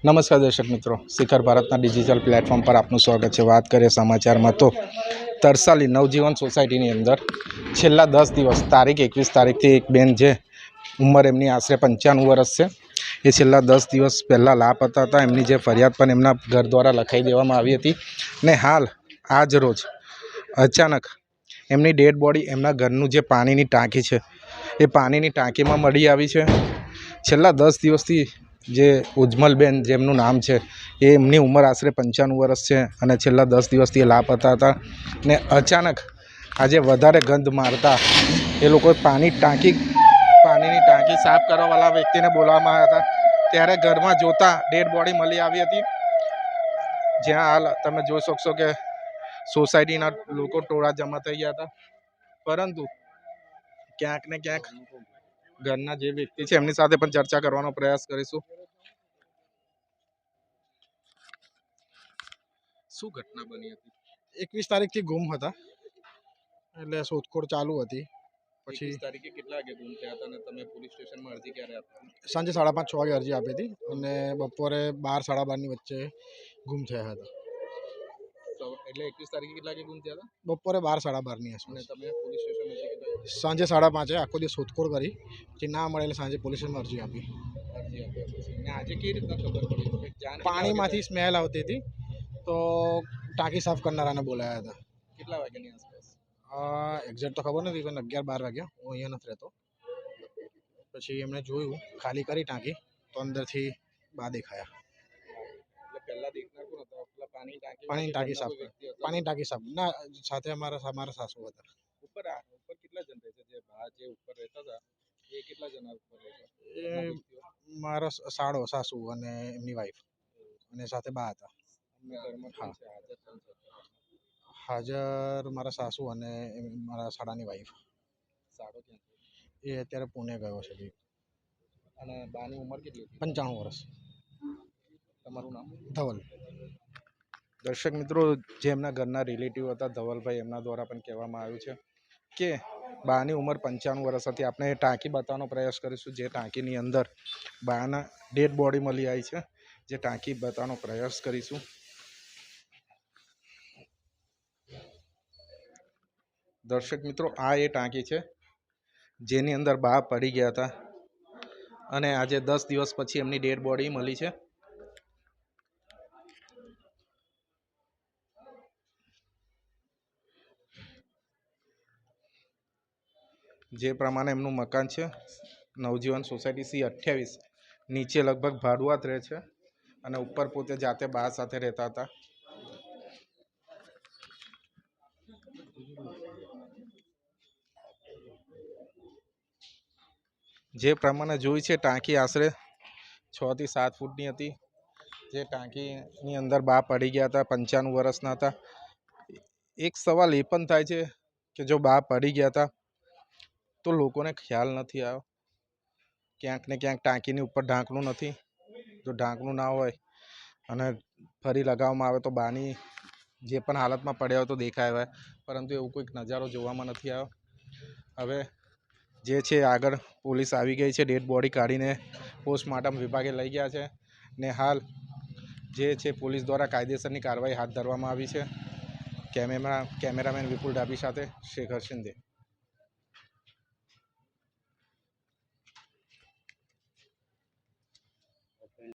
નમસ્કાર દર્શક મિત્રો, શિખર ભારતના ડિજિટલ પ્લેટફોર્મ પર આપનું સ્વાગત છે। વાત કરીએ સમાચારમાં તો તરસાલી નવજીવન સોસાયટીની અંદર છેલ્લા 10 દિવસ તારીખ 21 તારીખથી એક બેન જે ઉંમર એમની આશરે 95 વર્ષ છે, એ છેલ્લા 10 દિવસ પહેલાં લાપતા હતા। એમની જે ફરિયાદ પણ એમના ઘર દ્વારા લખાઈ દેવામાં આવી હતી ને હાલ આજ રોજ અચાનક એમની ડેડ બોડી એમના ઘરનું જે પાણીની ટાંકી છે એ પાણીની ટાંકીમાં મળી આવી છે। છેલ્લા 10 દિવસથી જે ઉજ્જમલબેન જેમનું નામ છે એ એમની ઉંમર આશરે 95 વર્ષ છે અને છેલ્લા 10 દિવસથી લાપતા હતા ને અચાનક આજે વધારે ગંધ મારતા એ લોકો પાણીની ટાંકી સાફ કરવાવાળા વ્યક્તિને બોલાવવામાં આવ્યા હતા। ત્યારે ઘરમાં જોતા ડેડ બોડી મળી આવી હતી, જ્યાં હાલ તમે જોઈ શકશો કે સોસાયટીના લોકો ટોળા જમા થઈ ગયા હતા, પરંતુ ક્યાંક ને ક્યાંક ઘરના જે વ્યક્તિ છે એમની સાથે પણ ચર્ચા કરવાનો પ્રયાસ કરીશું। શું ઘટના બની હતી? 21 તારીખથી ગુમ હતા, એટલે શોધખોળ ચાલુ હતી। પછી 21 તારીખે કેટલા વાગે ગુમ થયા હતા અને તમે પોલીસ સ્ટેશનમાં અરજી ક્યારે આપી? સાંજે 5:30-6 વાગે અરજી આપી હતી અને બપોરે 12-12:30 ની વચ્ચે ગુમ થયા હતા। એટલે 21 તારીખે કેટલા વાગે ગુમ થયા હતા? બપોરે 12-12:30 ની આસપાસ। અને તમે પોલીસ સ્ટેશન અરજી કેટલા? સાંજે 5:30 આખો દિવસ શોધખોળ કરી, પછી ના મળે એટલે સાંજે પોલીસ સ્ટેશનમાં અરજી આપી। આજે કેવી રીતના ખબર પડી? પાણીમાંથી સ્મેલ આવતી હતી તો ટાંકી સાફ કરનારાને બોલાયા હતા। કેટલા વાગ્યાની આસપાસ? એક્ઝેક્ટ તો ખબર નથી, પણ 11-12 વાગ્યા। હું અહીંયા નથી રહેતો। પછી એમણે જોયું, ખાલી કરી ટાંકી તો અંદરથી બા દેખાયા। એટલે પહેલા દેખનાર કોણ હતા? પેલા પાણીની ટાંકી સાફ પાણીની ટાંકી સાફ ના સાથે અમારા સાસુ હતા। ઉપર કેટલા જણ રહે છે? જે બા જે ઉપર રહેતા હતા એ કેટલા જણા ઉપર રહે છે? એ મારા સાસુ અને એમની વાઈફ અને સાથે બા હતા। હાજર મારા સાસુ અને મારા સાડાની વાઈફ। સાડો ક્યાં? એ અત્યારે પુણે ગયો છે। અને બાની ઉંમર કેટલી? 95 વર્ષ। તમારું નામ? ધવલ। દર્શક મિત્રો, જે એમના ઘરના રિલેટિવ હતા ધવલભાઈ, એમના દ્વારા પણ કહેવામાં આવ્યું છે કે બાની ઉંમર 95 વર્ષ હતી। આપણે એ ટાંકી બતાવવાનો પ્રયાસ કરીશું, જે ટાંકીની અંદર બાના ડેડ બોડી મળી આવી છે, જે ટાંકી બતાવવાનો પ્રયાસ કરીશું। દર્શક મિત્રો, આ એ ટાંકી છે જેની અંદર બા પડી ગયા હતા અને આજે 10 દિવસ પછી એમની ડેડ બોડી મળી છે। જે પ્રમાણે એમનું મકાન છે નવજીવન સોસાયટી C28, નીચે લગભગ ભાડુઆત રહે છે અને ઉપર પોતે જાતે બા સાથે રહેતા હતા। જે પ્રમાણે જોઈ છે ટાંકી આશરે 6 થી 7 ફૂટની હતી। જે ટાંકીની અંદર બા પડી ગયા હતા, 95 વર્ષના હતા। એક સવાલ એ પણ થાય છે કે જો બા પડી ગયા હતા તો લોકોને ખ્યાલ નથી આવ્યો, ક્યાંક ને ક્યાંક ટાંકીની ઉપર ઢાંકણું નથી। જો ઢાંકણું ના હોય અને ફરી લગાવવામાં આવે તો બાની જે પણ હાલતમાં પડ્યા હોય તો દેખાય હોય, પરંતુ એવું કોઈક નજારો જોવામાં નથી આવ્યો। હવે જે છે આગળ પોલીસ આવી ગઈ છે, ડેડ બોડી કાઢીને પોસ્ટમોર્ટમ વિભાગે લઈ ગયા છે ને હાલ જે છે પોલીસ દ્વારા કાયદેસરની કાર્યવાહી હાથ ધરવામાં આવી છે। કેમેરામેન વિપુલ ડાભી સાથે શેખર શિંદે।